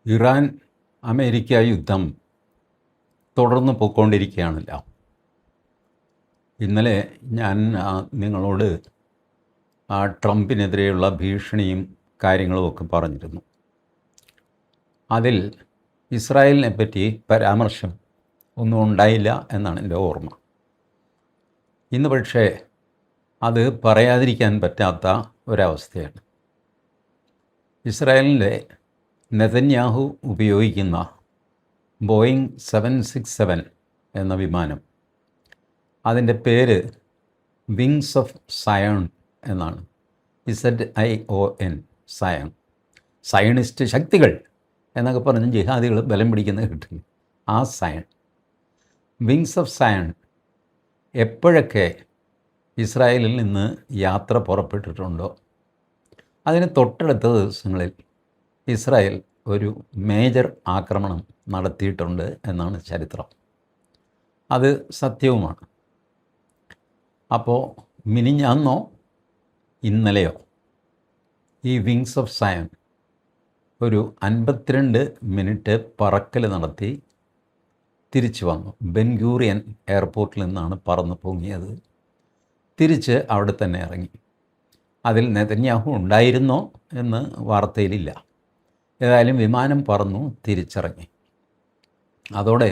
Iran America യുദ്ധം തുടർന്ന് പോയിക്കൊണ്ടിരിക്കുകയാണല്ലോ. ഇന്നലെ ഞാൻ നിങ്ങളോട് ട്രംപിനെതിരെയുള്ള ഭീഷണിയും കാര്യങ്ങളുമൊക്കെ പറഞ്ഞിരുന്നു. അതിൽ ഇസ്രായേലിനെ പറ്റി പരാമർശം ഒന്നും ഉണ്ടായില്ല എന്നാണ് എൻ്റെ ഓർമ്മ. ഇന്ന് പക്ഷേ അത് പറയാതിരിക്കാൻ പറ്റാത്ത ഒരവസ്ഥയാണ്. ഇസ്രായേലിൻ്റെ നെതന്യാഹു ഉപയോഗിക്കുന്ന ബോയിങ് 767 എന്ന വിമാനം, അതിൻ്റെ പേര് വിങ്സ് ഓഫ് സയൺ എന്നാണ്. ZION, scion. സയണിസ്റ്റ് ശക്തികൾ എന്നൊക്കെ പറഞ്ഞ് ജിഹാദികൾ ബലം പിടിക്കുന്നത് കിട്ടില്ല. ആ സയൺ, വിങ്സ് ഓഫ് സയൺ എപ്പോഴൊക്കെ ഇസ്രായേലിൽ നിന്ന് യാത്ര പുറപ്പെട്ടിട്ടുണ്ടോ അതിന് തൊട്ടടുത്ത ദിവസങ്ങളിൽ ഇസ്രായേൽ ഒരു മേജർ ആക്രമണം നടത്തിയിട്ടുണ്ട് എന്നാണ് ചരിത്രം. അത് സത്യവുമാണ്. അപ്പോൾ മിനിഞ്ഞാന്നോ ഇന്നലെയോ ഈ വിങ്സ് ഓഫ് സയൺ ഒരു 52 മിനിറ്റ് പറക്കൽ നടത്തി തിരിച്ചു വന്നു. ബെൻഗൂറിയൻ എയർപോർട്ടിൽ നിന്നാണ് പറന്ന് പൊങ്ങിയത്. തിരിച്ച് അവിടെ തന്നെ ഇറങ്ങി. അതിൽ നെതന്യാഹു ഉണ്ടായിരുന്നോ എന്ന് വാർത്തയിലില്ല. ഏതായാലും വിമാനം പറന്നു തിരിച്ചിറങ്ങി. അതോടെ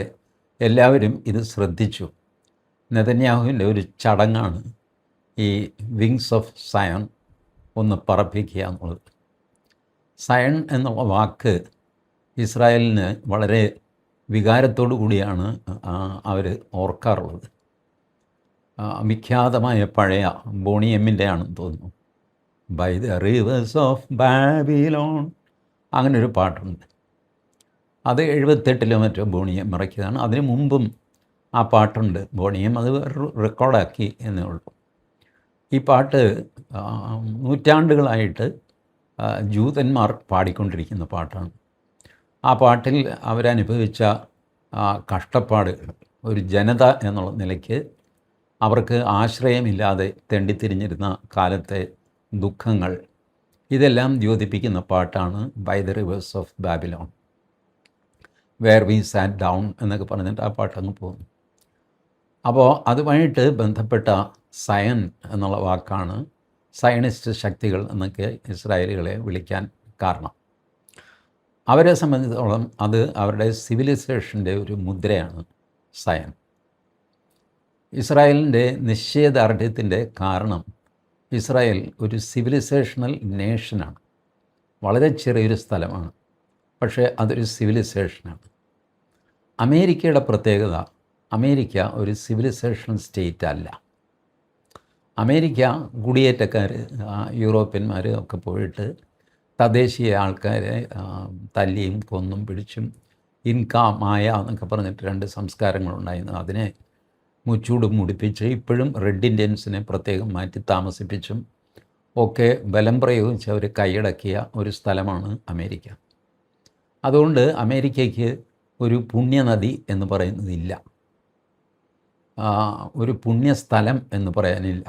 എല്ലാവരും ഇത് ശ്രദ്ധിച്ചു. നെതന്യാഹുവിൻ്റെ ഒരു ചടങ്ങാണ് ഈ വിങ്സ് ഓഫ് സയൺ ഒന്ന് പറപ്പിക്കുക എന്നുള്ളത്. സയൺ എന്നുള്ള വാക്ക് ഇസ്രായേലിന് വളരെ വികാരത്തോടു കൂടിയാണ് അവർ ഓർക്കാറുള്ളത്. വിഖ്യാതമായ പഴയ ബോണി എമ്മിൻ്റെ ആണെന്ന് തോന്നുന്നു, by the rivers of Babylon, അങ്ങനൊരു പാട്ടുണ്ട്. അത് 78 മറ്റോ ബോണിയം ഇറക്കിയതാണ്. അതിന് മുമ്പും ആ പാട്ടുണ്ട് ബോണിയം, അത് റെക്കോർഡാക്കി എന്നേ ഉള്ളൂ. ഈ പാട്ട് നൂറ്റാണ്ടുകളായിട്ട് ജൂതന്മാർ പാടിക്കൊണ്ടിരിക്കുന്ന പാട്ടാണ്. ആ പാട്ടിൽ അവരനുഭവിച്ച കഷ്ടപ്പാടുകൾ, ഒരു ജനത എന്നുള്ള നിലയ്ക്ക് അവർക്ക് ആശ്രയമില്ലാതെ തെണ്ടിത്തിരിഞ്ഞിരുന്ന കാലത്തെ ദുഃഖങ്ങൾ, ഇതെല്ലാം ദ്യോതിപ്പിക്കുന്ന പാട്ടാണ് by the rivers of Babylon, where we sat down എന്നൊക്കെ പറഞ്ഞിട്ട് ആ പാട്ടങ്ങ് പോകുന്നു. അപ്പോൾ അതുമായിട്ട് ബന്ധപ്പെട്ട സയൻ എന്നുള്ള വാക്കാണ് സയണിസ്റ്റ് ശക്തികൾ എന്നൊക്കെ ഇസ്രായേലികളെ വിളിക്കാൻ കാരണം. അവരെ സംബന്ധിച്ചിടത്തോളം അത് അവരുടെ സിവിലൈസേഷൻ്റെ ഒരു മുദ്രയാണ് സയൻ. ഇസ്രായേലിൻ്റെ നിശ്ചയദാർഢ്യത്തിൻ്റെ കാരണം ഇസ്രായേൽ ഒരു സിവിലൈസേഷണൽ നേഷനാണ്. വളരെ ചെറിയൊരു സ്ഥലമാണ്, പക്ഷേ അതൊരു സിവിലൈസേഷനാണ്. അമേരിക്കയുടെ പ്രത്യേകത, അമേരിക്ക ഒരു സിവിലൈസേഷണൽ സ്റ്റേറ്റ് അല്ല. അമേരിക്ക കുടിയേറ്റക്കാർ, യൂറോപ്യന്മാർ ഒക്കെ പോയിട്ട് തദ്ദേശീയ ആൾക്കാരെ തല്ലിയും കൊന്നും പിടിച്ചും ഇൻക, മായ എന്നൊക്കെ പറഞ്ഞിട്ട് 2 സംസ്കാരങ്ങളുണ്ടായിരുന്നു. അതിനെ മുച്ചൂടും മുടിപ്പിച്ച് ഇപ്പോഴും റെഡ് ഇന്ത്യൻസിനെ പ്രത്യേകം മാറ്റി താമസിപ്പിച്ചും ഒക്കെ ബലം പ്രയോഗിച്ച് അവർ കൈയടക്കിയ ഒരു സ്ഥലമാണ് അമേരിക്ക. അതുകൊണ്ട് അമേരിക്കയ്ക്ക് ഒരു പുണ്യനദി എന്ന് പറയുന്നതില്ല, ഒരു പുണ്യസ്ഥലം എന്ന് പറയാനില്ല,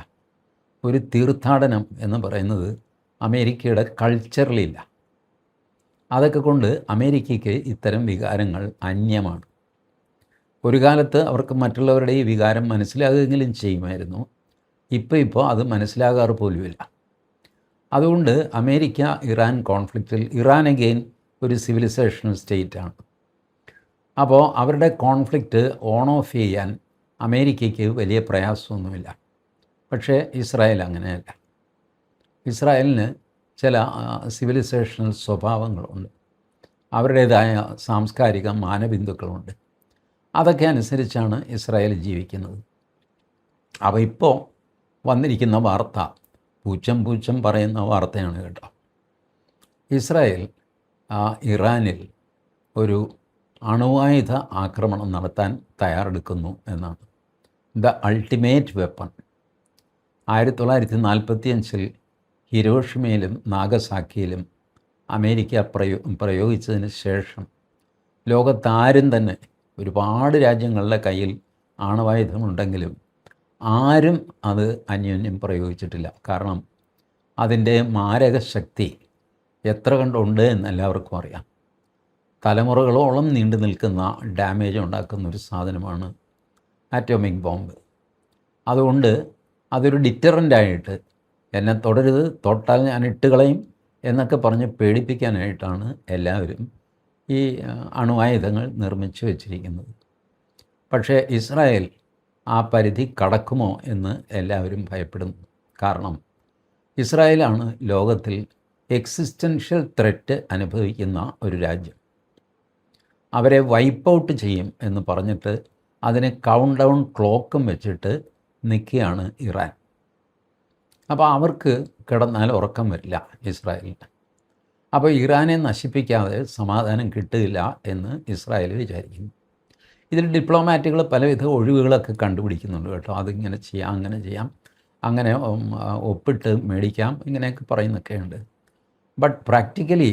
ഒരു തീർത്ഥാടനം എന്ന് പറയുന്നത് അമേരിക്കയുടെ കൾച്ചറിലില്ല. അതൊക്കെ കൊണ്ട് അമേരിക്കയ്ക്ക് ഇത്തരം വികാരങ്ങൾ അന്യമാണ്. ഒരു കാലത്ത് അവർക്ക് മറ്റുള്ളവരുടെ ഈ വികാരം മനസ്സിലാകുമെങ്കിലും ചെയ്യുമായിരുന്നു. ഇപ്പോൾ അത് മനസ്സിലാകാറ് പോലുമില്ല. അതുകൊണ്ട് അമേരിക്ക ഇറാൻ കോൺഫ്ലിക്റ്റിൽ, ഇറാൻ അഗെയിൻ ഒരു സിവിലൈസേഷണൽ സ്റ്റേറ്റാണ്. അപ്പോൾ അവരുടെ കോൺഫ്ലിക്റ്റ് ഓൺ ഓഫ് ചെയ്യാൻ അമേരിക്കയ്ക്ക് വലിയ പ്രയാസമൊന്നുമില്ല. പക്ഷേ ഇസ്രായേൽ അങ്ങനെയല്ല. ഇസ്രായേലിന് ചില സിവിലൈസേഷണൽ സ്വഭാവങ്ങളുണ്ട്, അവരുടേതായ സാംസ്കാരിക മാനബിന്ദുക്കളുണ്ട്. അതൊക്കെ അനുസരിച്ചാണ് ഇസ്രായേൽ ജീവിക്കുന്നത്. അപ്പോൾ ഇപ്പോൾ വന്നിരിക്കുന്ന വാർത്ത പൂച്ചം പറയുന്ന വാർത്തയാണ് കേട്ടോ. ഇസ്രായേൽ ഇറാനിൽ ഒരു അണുവായുധ ആക്രമണം നടത്താൻ തയ്യാറെടുക്കുന്നു എന്നാണ്. ദ അൾട്ടിമേറ്റ് വെപ്പൺ 1945 ഹിരോഷിമയിലും നാഗസാക്കിയിലും അമേരിക്ക പ്രയോഗിച്ചതിന് ശേഷം ലോകത്താരും തന്നെ, ഒരുപാട് രാജ്യങ്ങളുടെ കയ്യിൽ ആണവായുധമുണ്ടെങ്കിലും ആരും അത് അന്യോന്യം പ്രയോഗിച്ചിട്ടില്ല. കാരണം അതിൻ്റെ മാരക ശക്തി എത്ര കണ്ടുണ്ട് എന്ന് എല്ലാവർക്കും അറിയാം. തലമുറകളോളം നീണ്ടു നിൽക്കുന്ന ഡാമേജ് ഉണ്ടാക്കുന്ന ഒരു സാധനമാണ് ആറ്റോമിക് ബോംബ്. അതുകൊണ്ട് അതൊരു ഡിറ്ററൻ്റായിട്ട് എന്നെ തൊടരുത്, തൊട്ടാൽ ഞാൻ ഇട്ടുകളയും എന്നൊക്കെ പറഞ്ഞ് പേടിപ്പിക്കാനായിട്ടാണ് എല്ലാവരും ഈ അണുവായുധങ്ങൾ നിർമ്മിച്ചു വച്ചിരിക്കുന്നത്. പക്ഷേ ഇസ്രായേൽ ആ പരിധി കടക്കുമോ എന്ന് എല്ലാവരും ഭയപ്പെടുന്നു. കാരണം ഇസ്രായേലാണ് ലോകത്തിൽ എക്സിസ്റ്റൻഷ്യൽ ത്രെറ്റ് അനുഭവിക്കുന്ന ഒരു രാജ്യം. അവരെ വൈപ്പ് ഔട്ട് ചെയ്യും എന്ന് പറഞ്ഞിട്ട് അതിന് കൗണ്ട് ഡൗൺ ക്ലോക്കും വെച്ചിട്ട് നിൽക്കുകയാണ് ഇറാൻ. അപ്പോൾ അവർക്ക് കിടന്നാൽ ഉറക്കം വരില്ല ഇസ്രായേലിന്. അപ്പോൾ ഇറാനെ നശിപ്പിക്കാതെ സമാധാനം കിട്ടില്ല എന്ന് ഇസ്രായേൽ വിചാരിക്കുന്നു. ഇതിൽ ഡിപ്ലോമാറ്റുകൾ പലവിധ ഒഴിവുകളൊക്കെ കണ്ടുപിടിക്കുന്നുണ്ട് കേട്ടോ. അതിങ്ങനെ ചെയ്യാം, അങ്ങനെ ചെയ്യാം, അങ്ങനെ ഒപ്പിട്ട് മേടിക്കാം, ഇങ്ങനെയൊക്കെ പറയുന്നൊക്കെയുണ്ട്. ബട്ട് പ്രാക്ടിക്കലി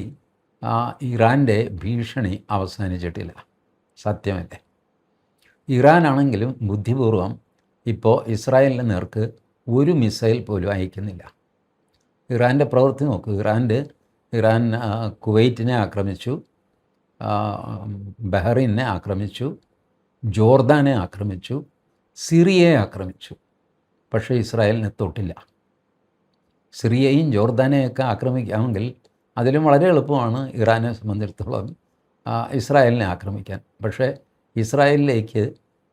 ഇറാൻ്റെ ഭീഷണി അവസാനിച്ചിട്ടില്ല. സത്യമല്ലേ? ഇറാനാണെങ്കിലും ബുദ്ധിപൂർവം ഇപ്പോൾ ഇസ്രായേലിൻ്റെ നേർക്ക് ഒരു മിസൈൽ പോലും അയക്കുന്നില്ല. ഇറാൻ്റെ പ്രവൃത്തി നോക്കൂ. ഇറാൻ കുവൈറ്റിനെ ആക്രമിച്ചു, ബഹ്റൈനെ ആക്രമിച്ചു, ജോർദാനെ ആക്രമിച്ചു, സിറിയയെ ആക്രമിച്ചു. പക്ഷേ ഇസ്രായേലിനെ തൊട്ടില്ല. സിറിയയും ജോർദാനെയൊക്കെ ആക്രമിക്കാമെങ്കിൽ അതിലും വളരെ എളുപ്പമാണ് ഇറാനെ സംബന്ധിച്ചിടത്തോളം ഇസ്രായേലിനെ ആക്രമിക്കാൻ. പക്ഷേ ഇസ്രായേലിലേക്ക്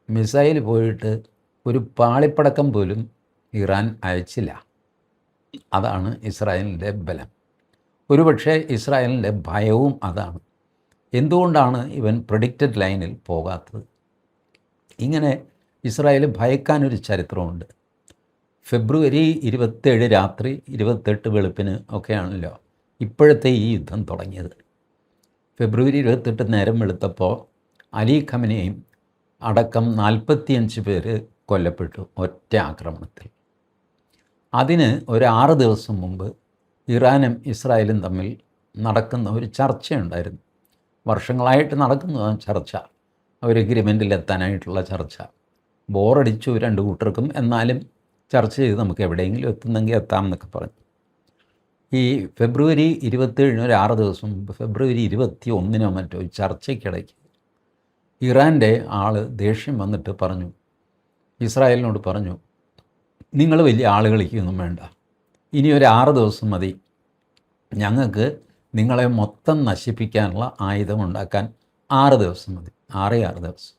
മിസൈൽ പോയിട്ട് ഒരു പാളിപ്പടക്കം പോലും ഇറാൻ അയച്ചില്ല. അതാണ് ഇസ്രായേലിൻ്റെ ബലം. ഒരുപക്ഷെ ഇസ്രായേലിൻ്റെ ഭയവും അതാണ്. എന്തുകൊണ്ടാണ് ഇവൻ പ്രെഡിക്റ്റഡ് ലൈനിൽ പോകാത്തത്? ഇങ്ങനെ ഇസ്രായേൽ ഭയക്കാനൊരു ചരിത്രമുണ്ട്. ഫെബ്രുവരി 27 രാത്രി 28 വെളുപ്പിന് ഒക്കെയാണല്ലോ ഇപ്പോഴത്തെ ഈ യുദ്ധം തുടങ്ങിയത്. ഫെബ്രുവരി 28 നേരം വെളുത്തപ്പോൾ അലി ഖമനയും അടക്കം 45 പേര് കൊല്ലപ്പെട്ടു ഒറ്റ ആക്രമണത്തിൽ. അതിന് ഒരു 6 ദിവസം മുമ്പ് ഇറാനും ഇസ്രായേലും തമ്മിൽ നടക്കുന്ന ഒരു ചർച്ചയുണ്ടായിരുന്നു. വർഷങ്ങളായിട്ട് നടക്കുന്ന ചർച്ച, ഒരു എഗ്രിമെൻറ്റിലെത്താനായിട്ടുള്ള ചർച്ച. ബോറടിച്ചു രണ്ട് കൂട്ടർക്കും, എന്നാലും ചർച്ച ചെയ്ത് നമുക്ക് എവിടെയെങ്കിലും എത്തുന്നെങ്കിൽ എത്താം എന്നൊക്കെ പറഞ്ഞു. ഈ ഫെബ്രുവരി 27 ഒരു 6 ദിവസം മുമ്പ് ഫെബ്രുവരി 21 മറ്റോ ചർച്ചയ്ക്കിടയ്ക്ക് ഇറാൻ്റെ ആൾ ദേഷ്യം വന്നിട്ട് പറഞ്ഞു, ഇസ്രായേലിനോട് പറഞ്ഞു, നിങ്ങൾ വലിയ ആൾ കളിക്കുകയൊന്നും വേണ്ട, ഇനി ഒരു 6 ദിവസം മതി, ഞങ്ങൾക്ക് നിങ്ങളെ മൊത്തം നശിപ്പിക്കാനുള്ള ആയുധം ഉണ്ടാക്കാൻ 6 ദിവസം മതി. 6 ദിവസം,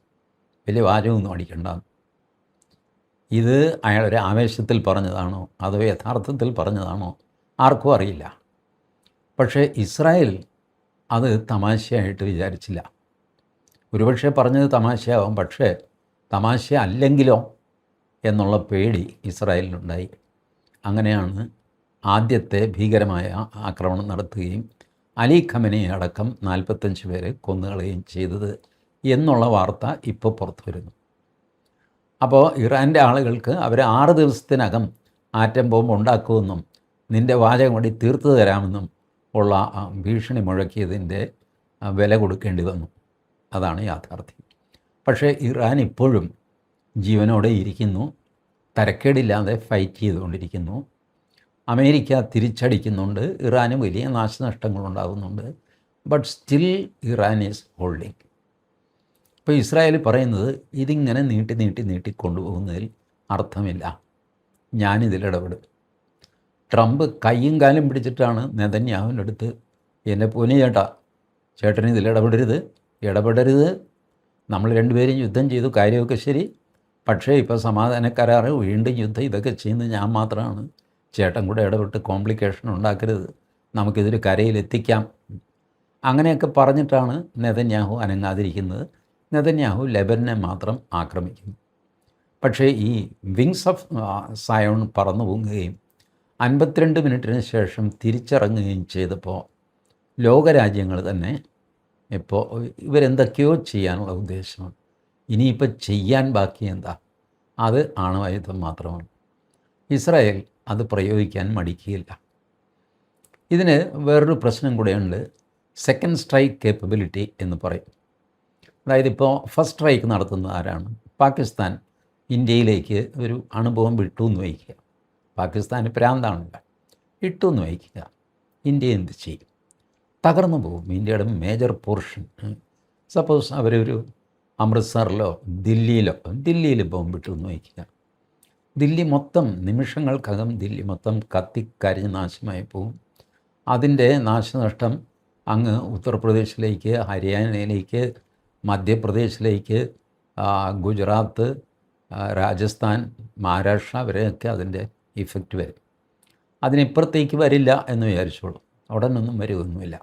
വലിയ വാചകമൊന്നും അടിക്കണ്ട. ഇത് അയാളൊരു ആവേശത്തിൽ പറഞ്ഞതാണോ അതോ യഥാർത്ഥത്തിൽ പറഞ്ഞതാണോ ആർക്കും അറിയില്ല. പക്ഷേ ഇസ്രായേൽ അത് തമാശയായിട്ട് വിചാരിച്ചില്ല. ഒരുപക്ഷെ പറഞ്ഞത് തമാശയാവും, പക്ഷേ തമാശ അല്ലെങ്കിലോ എന്നുള്ള പേടി ഇസ്രായേലിനുണ്ടായി. അങ്ങനെയാണ് ആദ്യത്തെ ഭീകരമായ ആക്രമണം നടത്തുകയും അലി ഖമനയെ അടക്കം 45 പേരെ കൊന്നുകളയുകയും ചെയ്തത് എന്നുള്ള വാർത്ത ഇപ്പോൾ പുറത്തു വരുന്നു. അപ്പോൾ ഇറാൻ്റെ ആളുകൾക്ക് അവർ 6 ദിവസത്തിനകം ആറ്റം ബോംബ് ഉണ്ടാക്കുമെന്നും നിൻ്റെ വാചകം കൂടി തീർത്തു തരാമെന്നും ഉള്ള ഭീഷണി മുഴക്കിയതിൻ്റെ വില കൊടുക്കേണ്ടി വന്നു. അതാണ് യാഥാർത്ഥ്യം. പക്ഷേ ഇറാൻ ഇപ്പോഴും ജീവനോടെ ഇരിക്കുന്നു, തരക്കേടില്ലാതെ ഫൈറ്റ് ചെയ്തുകൊണ്ടിരിക്കുന്നു. അമേരിക്ക തിരിച്ചടിക്കുന്നുണ്ട്, ഇറാന് വലിയ നാശനഷ്ടങ്ങളുണ്ടാകുന്നുണ്ട്. But still Iran is holding. ഇപ്പോൾ ഇസ്രായേൽ പറയുന്നത് ഇതിങ്ങനെ നീട്ടി കൊണ്ടുപോകുന്നതിൽ അർത്ഥമില്ല, ഞാനിതിലിടപെടും. ട്രംപ് കയ്യും കാലും പിടിച്ചിട്ടാണ് നെതന്യാഹുവിൻ്റെ അടുത്ത്, എന്നെ പൊന്നു ചേട്ടൻ ഇടപെടരുത്, നമ്മൾ രണ്ടുപേരും യുദ്ധം ചെയ്തു, കാര്യമൊക്കെ ശരി, പക്ഷേ ഇപ്പോൾ സമാധാന കരാറ്, വീണ്ടും യുദ്ധം, ഇതൊക്കെ ചെയ്യുന്നത് ഞാൻ മാത്രമാണ്, ചേട്ടൻ കൂടെ ഇടപെട്ട് കോംപ്ലിക്കേഷൻ ഉണ്ടാക്കരുത്, നമുക്കിതിൽ കരയിലെത്തിക്കാം. അങ്ങനെയൊക്കെ പറഞ്ഞിട്ടാണ് നെതന്യാഹു അനങ്ങാതിരിക്കുന്നത്. നെതന്യാഹു ലെബനനെ മാത്രം ആക്രമിക്കുന്നു. പക്ഷേ ഈ വിങ്സ് ഓഫ് സയോൺ പറന്നു പോകുകയും 52 മിനിറ്റിന് ശേഷം തിരിച്ചിറങ്ങുകയും ചെയ്തപ്പോൾ ലോകരാജ്യങ്ങൾ തന്നെ ഇപ്പോൾ ഇവരെന്തൊക്കെയോ ചെയ്യാനുള്ള ഉദ്ദേശമാണ്. ഇനിയിപ്പോൾ ചെയ്യാൻ ബാക്കി എന്താ? അത് ആണവായുധം മാത്രമാണ്. ഇസ്രായേൽ അത് പ്രയോഗിക്കാൻ മടിക്കുകയില്ല. ഇതിന് വേറൊരു പ്രശ്നം കൂടെയുണ്ട്, സെക്കൻഡ് സ്ട്രൈക്ക് കേപ്പബിലിറ്റി എന്ന് പറയും. അതായത് ഇപ്പോൾ ഫസ്റ്റ് സ്ട്രൈക്ക് നടത്തുന്നത് ആരാണ്? പാകിസ്ഥാൻ ഇന്ത്യയിലേക്ക് ഒരു അണുബോംബ് ഇട്ടു എന്ന് വയ്ക്കുക. പാകിസ്ഥാന് പ്രാന്താണല്ലോ, ഇട്ടു എന്ന് വയ്ക്കുക. ഇന്ത്യ എന്ത് ചെയ്യും? തകർന്നു പോകും. ഇന്ത്യയുടെ മേജർ പോർഷൻ. സപ്പോസ് അവരൊരു അമൃത്സറിലോ ദില്ലിയിൽ ബോംബിട്ടു എന്ന് വയ്ക്കുക. ദില്ലി മൊത്തം നിമിഷങ്ങൾക്കകം ദില്ലി മൊത്തം കത്തിക്കരിഞ്ഞ് നാശമായി പോകും. അതിൻ്റെ നാശനഷ്ടം അങ്ങ് ഉത്തർപ്രദേശിലേക്ക്, ഹരിയാനയിലേക്ക്, മധ്യപ്രദേശിലേക്ക്, ഗുജറാത്ത്, രാജസ്ഥാൻ, മഹാരാഷ്ട്ര വരെയൊക്കെ അതിൻ്റെ ഇഫക്റ്റ് വരും. അതിനിപ്പുറത്തേക്ക് വരില്ല എന്ന് വിചാരിച്ചോളൂ. അവിടെ നിന്നും വരുമൊന്നുമില്ല.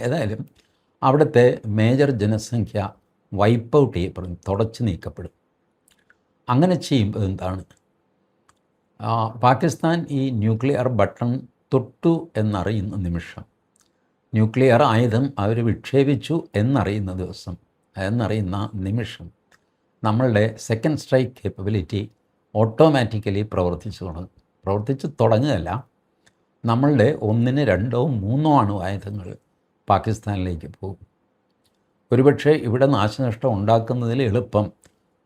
ഏതായാലും അവിടുത്തെ മേജർ ജനസംഖ്യ വൈപ്പ് ഔട്ട് ചെയ്യപ്പെടും, തുടച്ചു നീക്കപ്പെടും. അങ്ങനെ ചെയ്യുമ്പോൾ എന്താണ്, പാകിസ്ഥാൻ ഈ ന്യൂക്ലിയർ ബട്ടൺ തൊട്ടു എന്നറിയുന്ന നിമിഷം, ന്യൂക്ലിയർ ആയുധം അവർ വിക്ഷേപിച്ചു എന്നറിയുന്ന നിമിഷം നമ്മളുടെ സെക്കൻഡ് സ്ട്രൈക്ക് കേപ്പബിലിറ്റി ഓട്ടോമാറ്റിക്കലി പ്രവർത്തിച്ചു തുടങ്ങുകയല്ല, നമ്മളുടെ 1, 2, 3 അണുവായുധങ്ങൾ പാകിസ്ഥാനിലേക്ക് പോകും. ഒരുപക്ഷെ ഇവിടെ നാശനഷ്ടം ഉണ്ടാക്കുന്നതിൽ എളുപ്പം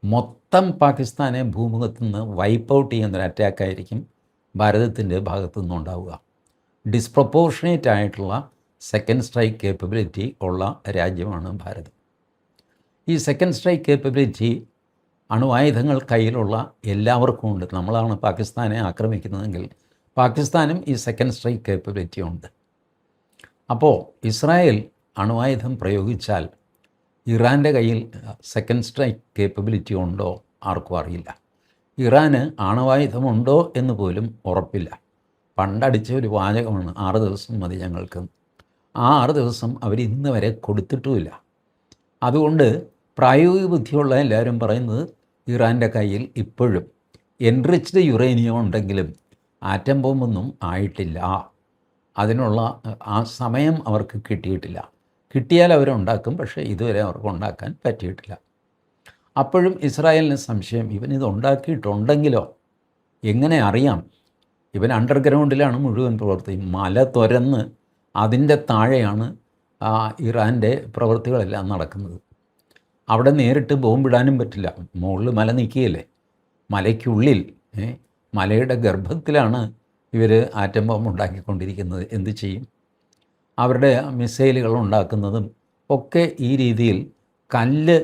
മൊത്തം പാകിസ്ഥാനെ ഭൂമുഖത്തു നിന്ന് വൈപ്പ് ഔട്ട് ചെയ്യുന്നൊരു അറ്റാക്കായിരിക്കും ഭാരതത്തിൻ്റെ ഭാഗത്തു നിന്നുണ്ടാവുക. ഡിസ്പ്രപ്പോർഷനേറ്റ് ആയിട്ടുള്ള സെക്കൻഡ് സ്ട്രൈക്ക് കേപ്പബിലിറ്റി ഉള്ള രാജ്യമാണ് ഭാരതം. ഈ സെക്കൻഡ് സ്ട്രൈക്ക് കേപ്പബിലിറ്റി അണുവായുധങ്ങൾ കയ്യിലുള്ള എല്ലാവർക്കും ഉണ്ട്. നമ്മളാണ് പാകിസ്ഥാനെ ആക്രമിക്കുന്നതെങ്കിൽ പാകിസ്ഥാനും ഈ സെക്കൻഡ് സ്ട്രൈക്ക് കേപ്പബിലിറ്റി ഉണ്ട്. അപ്പോൾ ഇസ്രായേൽ അണുവായുധം പ്രയോഗിച്ചാൽ ഇറാൻ്റെ കയ്യിൽ സെക്കൻഡ് സ്ട്രൈക്ക് കേപ്പബിലിറ്റി ഉണ്ടോ ആർക്കും അറിയില്ല. ഇറാന് ആണവായുധമുണ്ടോ എന്ന് പോലും ഉറപ്പില്ല. പണ്ടടിച്ച ഒരു വാചകമാണ് 6 ദിവസം മതി ഞങ്ങൾക്ക്. ആ 6 ദിവസം അവർ ഇന്ന് വരെ കൊടുത്തിട്ടുമില്ല. അതുകൊണ്ട് പ്രായോഗിക ബുദ്ധിയുള്ള എല്ലാവരും പറയുന്നത് ഇറാൻ്റെ കയ്യിൽ ഇപ്പോഴും എൻറിച്ച്ഡ് യുറേനിയം ഉണ്ടെങ്കിലും ആറ്റം ബോംബൊന്നും ആയിട്ടില്ല. അതിനുള്ള ആ സമയം അവർക്ക് കിട്ടിയിട്ടില്ല. കിട്ടിയാൽ അവരുണ്ടാക്കും, പക്ഷേ ഇതുവരെ അവർക്ക് ഉണ്ടാക്കാൻ പറ്റിയിട്ടില്ല. അപ്പോഴും ഇസ്രായേലിന് സംശയം, ഇവനിത് ഉണ്ടാക്കിയിട്ടുണ്ടെങ്കിലോ എങ്ങനെ അറിയാം? ഇവൻ അണ്ടർഗ്രൗണ്ടിലാണ് മുഴുവൻ പ്രവർത്തിയും. മല തുരന്ന് അതിൻ്റെ താഴെയാണ് ഇറാൻ്റെ പ്രവൃത്തികളെല്ലാം നടക്കുന്നത്. അവിടെ നേരിട്ട് ബോംബിടാനും പറ്റില്ല. മുകളിൽ മല നിൽക്കുകയല്ലേ, മലയ്ക്കുള്ളിൽ മലയുടെ ഗർഭത്തിലാണ് ഇവർ ആറ്റം ബോംബ് ഉണ്ടാക്കിക്കൊണ്ടിരിക്കുന്നത്. എന്ത് ചെയ്യും? അവരുടെ മിസൈലുകൾ ഉണ്ടാക്കുന്നതും ഒക്കെ ഈ രീതിയിൽ കല്ല്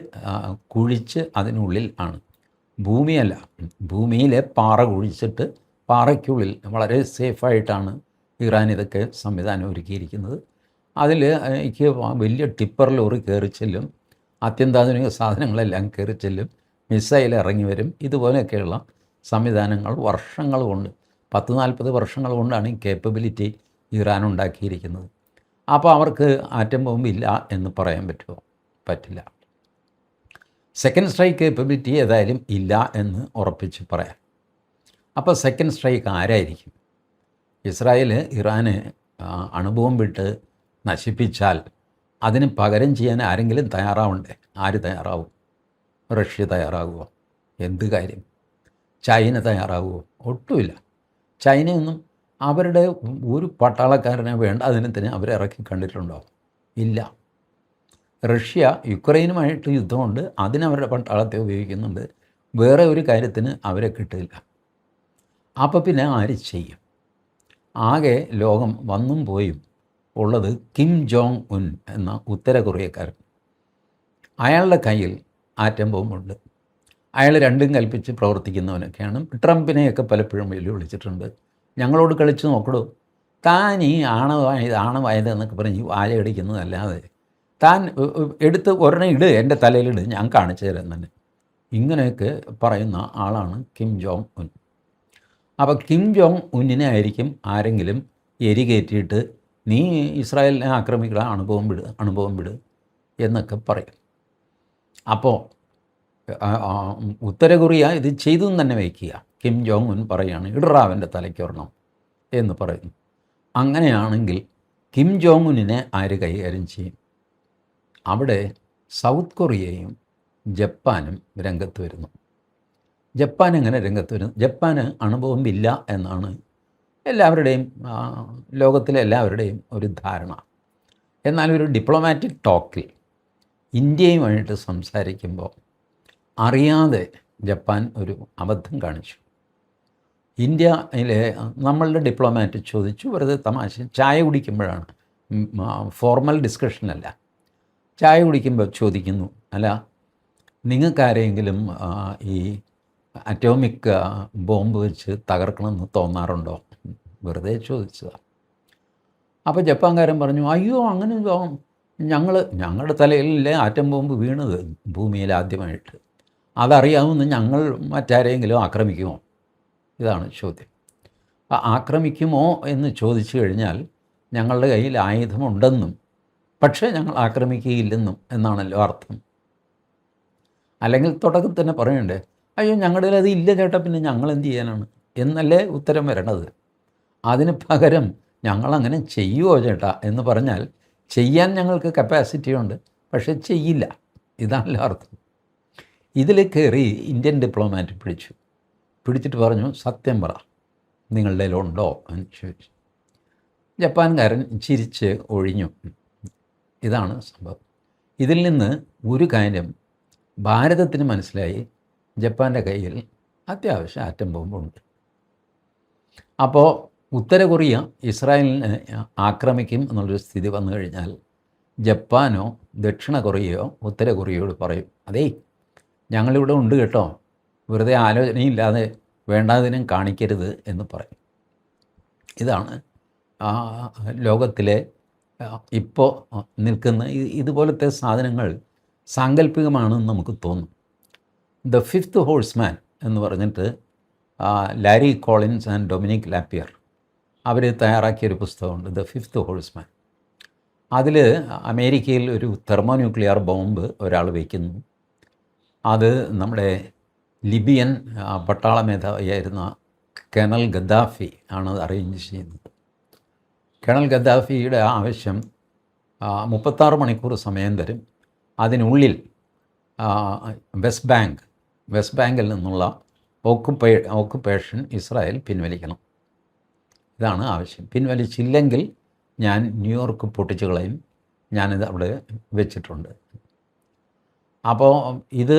കുഴിച്ച് അതിനുള്ളിൽ ആണ്. ഭൂമിയല്ല, ഭൂമിയിലെ പാറ കുഴിച്ചിട്ട് പാറയ്ക്കുള്ളിൽ വളരെ സേഫായിട്ടാണ് ഇറാൻ ഇതൊക്കെ സംവിധാനം ഒരുക്കിയിരിക്കുന്നത്. അതിൽ എനിക്ക് വലിയ ടിപ്പർ ലോറി കയറി ചെല്ലും, അത്യന്താധുനിക സാധനങ്ങളെല്ലാം കയറി ചെല്ലും, മിസൈൽ ഇറങ്ങി വരും. ഇതുപോലെയൊക്കെയുള്ള സംവിധാനങ്ങൾ വർഷങ്ങൾ കൊണ്ട് 10-40 വർഷങ്ങൾ കൊണ്ടാണ് ഈ കേപ്പബിലിറ്റി ഇറാൻ ഉണ്ടാക്കിയിരിക്കുന്നത്. അപ്പോൾ അവർക്ക് ആറ്റം ബോംബ് ഇല്ല എന്ന് പറയാൻ പറ്റുമോ? പറ്റില്ല. സെക്കൻഡ് സ്ട്രൈക്ക് കേപ്പബിലിറ്റി ഏതായാലും ഇല്ല എന്ന് ഉറപ്പിച്ച് പറയാം. അപ്പോൾ സെക്കൻഡ് സ്ട്രൈക്ക് ആരായിരിക്കും? ഇസ്രായേൽ ഇറാന് അണുബോംബിട്ട് നശിപ്പിച്ചാൽ അതിന് പകരം ചെയ്യാൻ ആരെങ്കിലും തയ്യാറാവണ്ടേ? ആര് തയ്യാറാവും? റഷ്യ തയ്യാറാകുമോ? എന്ത് കാര്യം? ചൈന തയ്യാറാകുമോ? ഒട്ടുമില്ല. ചൈനയൊന്നും അവരുടെ ഒരു പട്ടാളക്കാരനെ വേണ്ട അതിനെ തന്നെ അവരിറക്കി കണ്ടിട്ടുണ്ടോ? ഇല്ല. റഷ്യ യുക്രൈനുമായിട്ട് യുദ്ധമുണ്ട്, അതിനവരുടെ പട്ടാളത്തെ ഉപയോഗിക്കുന്നുണ്ട്. വേറെ ഒരു കാര്യത്തിന് അവരെ കിട്ടില്ല. അപ്പോൾ പിന്നെ ആര് ചെയ്യും? ആകെ ലോകം വന്നും പോയും ഉള്ളത് കിം ജോങ് ഉൻ എന്ന ഉത്തര കൊറിയക്കാരൻ. അയാളുടെ കയ്യിൽ ആറ്റം ബോംബുണ്ട്. അയാൾ രണ്ടും കൽപ്പിച്ച് പ്രവർത്തിക്കുന്നവനൊക്കെയാണ്. ട്രംപിനെയൊക്കെ പലപ്പോഴും വെല്ലുവിളിച്ചിട്ടുണ്ട്. ഞങ്ങളോട് കളിച്ച് നോക്കടോ, താൻ ഈ ആണവായത് എന്നൊക്കെ പറഞ്ഞ് വാചകടിക്കുന്നതല്ലാതെ താൻ എടുത്ത് ഒരെണ്ണം ഇട്, എൻ്റെ തലയിലിട്, ഞാൻ കാണിച്ചു തരാം തന്നെ. ഇങ്ങനെയൊക്കെ പറയുന്ന ആളാണ് കിം ജോങ് ഉൻ. അപ്പോൾ കിം ജോങ് ഉന്നിനെ ആരെങ്കിലും എരികേറ്റിയിട്ട് നീ ഇസ്രായേലിനെ ആക്രമിക്കുക, അണുബോംബ് വിട് എന്നൊക്കെ പറയും. അപ്പോൾ ഉത്തര കൊറിയ ഇത് ചെയ്തു തന്നെ വയ്ക്കുക. കിം ജോങ് ഉൻ പറയുകയാണ് ഇടറാവൻ്റെ തലയ്ക്കൊരെണ്ണം എന്ന് പറയുന്നു. അങ്ങനെയാണെങ്കിൽ കിം ജോങ് ഉന്നിനെ ആര് കൈകാര്യം ചെയ്യും? അവിടെ സൗത്ത് കൊറിയയും ജപ്പാനും രംഗത്ത് വരുന്നു. ജപ്പാൻ എങ്ങനെ രംഗത്ത് വരുന്നു? ജപ്പാന് അണുബോംബില്ല എന്നാണ് എല്ലാവരുടെയും ലോകത്തിലെ എല്ലാവരുടെയും ഒരു ധാരണ. എന്നാൽ ഒരു ഡിപ്ലോമാറ്റിക് ടോക്കിൽ ഇന്ത്യയുമായിട്ട് സംസാരിക്കുമ്പോൾ അറിയാതെ ജപ്പാൻ ഒരു അബദ്ധം കാണിച്ചു. ഇന്ത്യയിലെ നമ്മളുടെ ഡിപ്ലോമാറ്റ് ചോദിച്ചു, വെറുതെ തമാശ, ചായ കുടിക്കുമ്പോഴാണ് ഫോർമൽ ഡിസ്കഷനല്ല. ചായ കുടിക്കുമ്പോൾ ചോദിക്കുന്നു, അല്ല നിങ്ങൾക്കാരെങ്കിലും ഈ അറ്റോമിക് ബോംബ് വെച്ച് തകർക്കണമെന്ന് തോന്നാറുണ്ടോ? വെറുതെ ചോദിച്ചതാണ്. അപ്പോൾ ജപ്പാൻകാരൻ പറഞ്ഞു, അയ്യോ അങ്ങനെ ഞങ്ങളുടെ തലയിലല്ലേ ആറ്റം ബോംബ് വീണത് ഭൂമിയിൽ ആദ്യമായിട്ട്, അതറിയാവുന്ന ഞങ്ങൾ മറ്റാരെങ്കിലും ആക്രമിക്കുമോ? ഇതാണ് ചോദ്യം. ആക്രമിക്കുമോ എന്ന് ചോദിച്ചു കഴിഞ്ഞാൽ ഞങ്ങളുടെ കയ്യിൽ ആയുധമുണ്ടെന്നും പക്ഷേ ഞങ്ങൾ ആക്രമിക്കുകയില്ലെന്നും എന്നാണല്ലോ അർത്ഥം. അല്ലെങ്കിൽ തുടക്കത്തിൽ തന്നെ പറയണ്ടേ, അയ്യോ ഞങ്ങളുടെ കയ്യിൽ അത് ഇല്ല ചേട്ടാ, പിന്നെ ഞങ്ങൾ എന്ത് ചെയ്യാനാണ് എന്നല്ലേ ഉത്തരം വരണത്. അതിന് പകരം ഞങ്ങളങ്ങനെ ചെയ്യുമോ ചേട്ടാ എന്ന് പറഞ്ഞാൽ ചെയ്യാൻ ഞങ്ങൾക്ക് കപ്പാസിറ്റി ഉണ്ട്, പക്ഷേ ചെയ്യില്ല, ഇതാണല്ലോ അർത്ഥം. ഇതിൽ കയറി ഇന്ത്യൻ ഡിപ്ലോമാറ്റ് പിടിച്ചിട്ട് പറഞ്ഞു, സത്യം പറ, നിങ്ങളുടെ കയ്യിലുണ്ടോ എന്ന് ചോദിച്ചു. ജപ്പാൻകാരൻ ചിരിച്ച് ഒഴിഞ്ഞു. ഇതാണ് സംഭവം. ഇതിൽ നിന്ന് ഒരു കാര്യം ഭാരതത്തിന് മനസ്സിലായി, ജപ്പാൻ്റെ കയ്യിൽ അത്യാവശ്യം ആറ്റം ബോംബുണ്ട്. അപ്പോൾ ഉത്തര കൊറിയ ഇസ്രായേലിനെ ആക്രമിക്കും എന്നുള്ളൊരു സ്ഥിതി വന്നു കഴിഞ്ഞാൽ ജപ്പാനോ ദക്ഷിണ കൊറിയയോ ഉത്തര കൊറിയയോട് പറയും, അതേ ഞങ്ങളിവിടെ ഉണ്ട് കേട്ടോ, വെറുതെ ആലോചനയില്ലാതെ വേണ്ടാതിനും കാണിക്കരുത് എന്ന് പറയും. ഇതാണ് ലോകത്തിലെ ഇപ്പോൾ നിൽക്കുന്ന ഇതുപോലത്തെ സാധനങ്ങൾ സാങ്കല്പികമാണെന്ന് നമുക്ക് തോന്നും. ദ ഫിഫ്ത്ത് ഹോഴ്സ്മാൻ എന്ന് പറഞ്ഞിട്ട് Larry Collins and Dominique Lapierre അവർ തയ്യാറാക്കിയൊരു പുസ്തകമുണ്ട്, ദ ഫിഫ്ത്ത് ഹോഴ്സ്മാൻ. അതിൽ അമേരിക്കയിൽ ഒരു തെർമോന്യൂക്ലിയർ ബോംബ് ഒരാൾ വയ്ക്കുന്നു. അത് നമ്മുടെ ലിബിയൻ പട്ടാള മേധാവിയായിരുന്ന കേണൽ ഗദ്ദാഫി ആണ് അത് അറേഞ്ച് ചെയ്യുന്നത്. കേണൽ ഗദ്ദാഫിയുടെ ആവശ്യം 36 മണിക്കൂർ സമയം തരും, അതിനുള്ളിൽ വെസ്റ്റ് ബാങ്കിൽ നിന്നുള്ള ഓക്കുപ്പേഷൻ ഇസ്രായേൽ പിൻവലിക്കണം. ഇതാണ് ആവശ്യം. പിൻവലിച്ചില്ലെങ്കിൽ ഞാൻ ന്യൂയോർക്ക് പൊട്ടിച്ചു കളയും, ഞാനിത് അവിടെ വെച്ചിട്ടുണ്ട്. അപ്പോൾ ഇത്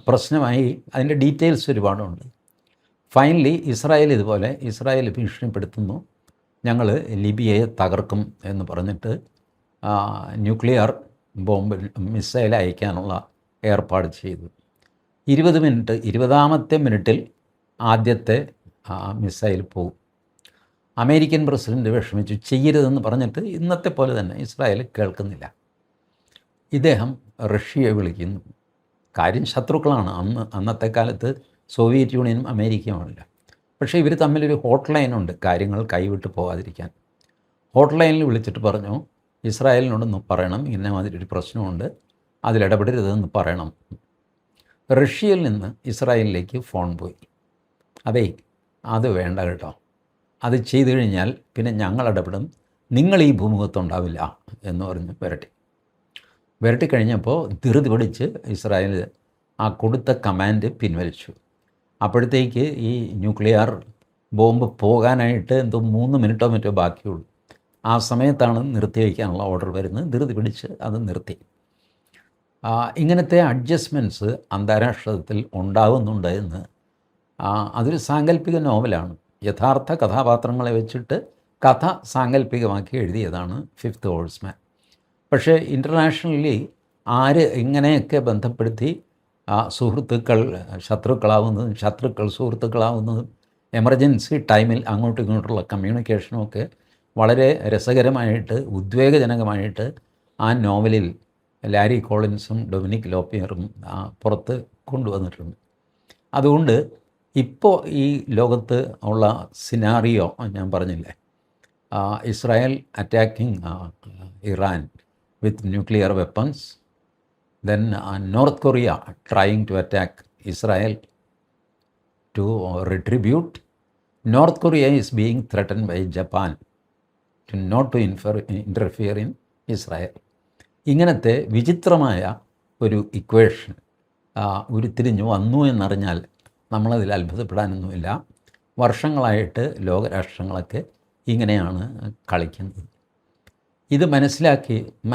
പ്രശ്നമായി. അതിൻ്റെ ഡീറ്റെയിൽസ് ഒരുപാടുണ്ട്. ഫൈനലി ഇസ്രായേൽ ഭീഷണിപ്പെടുത്തുന്നു, ഞങ്ങൾ ലിബിയയെ തകർക്കും എന്ന് പറഞ്ഞിട്ട് ന്യൂക്ലിയർ ബോംബ് മിസൈൽ അയക്കാനുള്ള ഏർപ്പാട് ചെയ്തു. 20ാമത്തെ മിനിറ്റിൽ ആദ്യത്തെ മിസൈൽ പോകും. അമേരിക്കൻ പ്രസിഡൻറ്റ് വിഷമിച്ചു, ചെയ്യരുതെന്ന് പറഞ്ഞിട്ട് ഇന്നത്തെ പോലെ തന്നെ ഇസ്രായേൽ കേൾക്കുന്നില്ല. ഇദ്ദേഹം റഷ്യയെ വിളിക്കുന്നു. കാര്യം ശത്രുക്കളാണ്. അന്നത്തെ കാലത്ത് സോവിയറ്റ് യൂണിയനും അമേരിക്കയുമില്ല. പക്ഷേ ഇവർ തമ്മിലൊരു ഹോട്ട് ലൈനുണ്ട്, കാര്യങ്ങൾ കൈവിട്ട് പോകാതിരിക്കാൻ. ഹോട്ട് ലൈനിൽ വിളിച്ചിട്ട് പറഞ്ഞു, ഇസ്രായേലിനോടൊന്ന് പറയണം, ഇന്ന മാതിരി ഒരു പ്രശ്നമുണ്ട്, അതിലിടപെടരുതെന്ന് പറയണം. റഷ്യയിൽ നിന്ന് ഇസ്രായേലിലേക്ക് ഫോൺ പോയി, അതേ അത് വേണ്ട കേട്ടോ, അത് ചെയ്തു കഴിഞ്ഞാൽ പിന്നെ ഞങ്ങൾ ഇടപെടും, നിങ്ങൾ ഈ ഭൂമുഖത്തുണ്ടാവില്ല എന്ന് പറഞ്ഞ് വിരട്ടി കഴിഞ്ഞപ്പോൾ ധൃതി പിടിച്ച് ഇസ്രായേൽ ആ കൊടുത്ത കമാൻഡ് പിൻവലിച്ചു. അപ്പോഴത്തേക്ക് ഈ ന്യൂക്ലിയർ ബോംബ് പോകാനായിട്ട് എന്തോ 3 മിനിറ്റോ മറ്റോ ബാക്കിയുള്ളൂ. ആ സമയത്താണ് നിർത്തി വയ്ക്കാനുള്ള ഓർഡർ വരുന്നത്. ധൃതി പിടിച്ച് അത് നിർത്തി. ഇങ്ങനത്തെ അഡ്ജസ്റ്റ്മെൻറ്റ്സ് അന്താരാഷ്ട്രത്തിൽ ഉണ്ടാകുന്നുണ്ട് എന്ന് അതൊരു സാങ്കല്പിക നോവലാണ്. യഥാർത്ഥ കഥാപാത്രങ്ങളെ വെച്ചിട്ട് കഥ സാങ്കല്പികമാക്കി എഴുതിയതാണ് ഫിഫ്ത്ത് ഹോഴ്സ്മാൻ. പക്ഷേ ഇൻ്റർനാഷണലി ഇങ്ങനെയൊക്കെ ബന്ധപ്പെടുത്തി സുഹൃത്തുക്കൾ ശത്രുക്കളാവുന്നതും ശത്രുക്കൾ സുഹൃത്തുക്കളാവുന്നതും എമർജൻസി ടൈമിൽ അങ്ങോട്ടും ഇങ്ങോട്ടുള്ള കമ്മ്യൂണിക്കേഷനുമൊക്കെ വളരെ രസകരമായിട്ട് ഉദ്വേഗജനകമായിട്ട് ആ നോവലിൽ ലാരി കോളിൻസും ഡൊമിനിക് ലോപ്പിയറും പുറത്ത് കൊണ്ടുവന്നിട്ടുണ്ട്. അതുകൊണ്ട് ഇപ്പോൾ ഈ ലോകത്ത് ഉള്ള സിനാറിയോ ഞാൻ പറഞ്ഞില്ലേ, Israel attacking Iran with nuclear weapons, then North Korea trying to attack Israel to retribute. North Korea is being threatened by Japan not to interfere in Israel. ഇങ്ങനത്തെ വിചിത്രമായ ഒരു ഇക്വേഷൻ ഉരുത്തിരിഞ്ഞു വന്നു എന്നറിഞ്ഞാൽ നമ്മളതിൽ അത്ഭുതപ്പെടാനൊന്നുമില്ല. വർഷങ്ങളായിട്ട് ലോകരാഷ്ട്രങ്ങളൊക്കെ ഇങ്ങനെയാണ് കളിക്കുന്നത്. ഇത്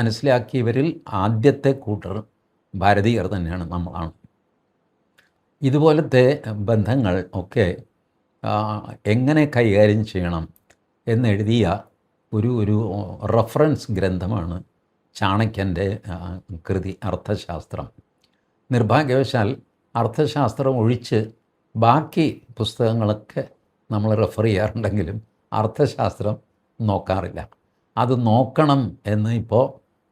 മനസ്സിലാക്കിയവരിൽ ആദ്യത്തെ കൂട്ടർ ഭാരതീയർ തന്നെയാണ്, നമ്മളാണ്. ഇതുപോലത്തെ ബന്ധങ്ങൾ ഒക്കെ എങ്ങനെ കൈകാര്യം ചെയ്യണം എന്നെഴുതിയ ഒരു റഫറൻസ് ഗ്രന്ഥമാണ് ചാണക്യൻ്റെ കൃതി അർത്ഥശാസ്ത്രം. നിർഭാഗ്യവശാൽ അർത്ഥശാസ്ത്രം ഒഴിച്ച് ബാക്കി പുസ്തകങ്ങളൊക്കെ നമ്മൾ റെഫർ ചെയ്യാറുണ്ടെങ്കിലും അർത്ഥശാസ്ത്രം നോക്കാറില്ല. അത് നോക്കണം എന്ന് ഇപ്പോൾ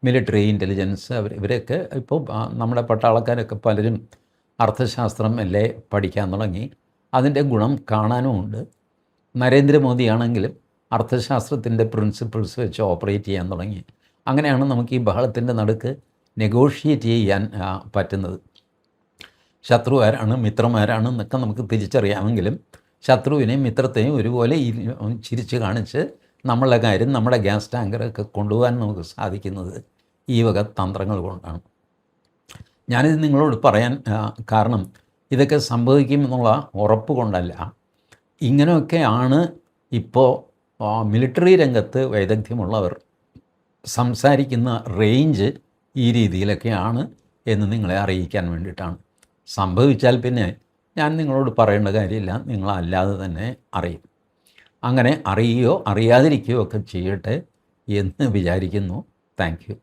മിലിറ്ററി ഇൻ്റലിജൻസ് ഇവരൊക്കെ ഇപ്പോൾ നമ്മുടെ പട്ടാളക്കാരൊക്കെ പലരും അർത്ഥശാസ്ത്രം അല്ലേ പഠിക്കാൻ തുടങ്ങി. അതിൻ്റെ ഗുണം കാണാനുമുണ്ട്. നരേന്ദ്രമോദിയാണെങ്കിലും അർത്ഥശാസ്ത്രത്തിൻ്റെ പ്രിൻസിപ്പിൾസ് വെച്ച് ഓപ്പറേറ്റ് ചെയ്യാൻ തുടങ്ങി. അങ്ങനെയാണ് നമുക്ക് ഈ ബഹളത്തിൻ്റെ നടുക്ക് നെഗോഷിയേറ്റ് ചെയ്യാൻ പറ്റുന്നത്. ശത്രുവാരാണ് മിത്രമാരാണ് എന്നൊക്കെ നമുക്ക് തിരിച്ചറിയാമെങ്കിലും ശത്രുവിനെയും മിത്രത്തെയും ഒരുപോലെ ചിരിച്ച് കാണിച്ച് നമ്മളുടെ കാര്യം, നമ്മുടെ ഗ്യാസ് ടാങ്കറൊക്കെ കൊണ്ടുപോകാൻ നമുക്ക് സാധിക്കുന്നത് ഈ വക തന്ത്രങ്ങൾ കൊണ്ടാണ്. ഞാനിത് നിങ്ങളോട് പറയാൻ കാരണം ഇതൊക്കെ സംഭവിക്കുമെന്നുള്ള ഉറപ്പ് കൊണ്ടല്ല. ഇങ്ങനെയൊക്കെയാണ് ഇപ്പോൾ മിലിറ്ററി രംഗത്ത് വൈദഗ്ധ്യമുള്ളവർ സംസാരിക്കുന്ന റേഞ്ച് ഈ രീതിയിലൊക്കെയാണ് എന്ന് നിങ്ങളെ അറിയിക്കാൻ വേണ്ടിയിട്ടാണ്. സംഭവിച്ചാൽ പിന്നെ ഞാൻ നിങ്ങളോട് പറയേണ്ട കാര്യമില്ല, നിങ്ങളല്ലാതെ തന്നെ അറിയും. അങ്ങനെ അറിയുകയോ അറിയാതിരിക്കുകയോ ഒക്കെ ചെയ്യട്ടെ എന്ന് വിചാരിക്കുന്നു. Thank you.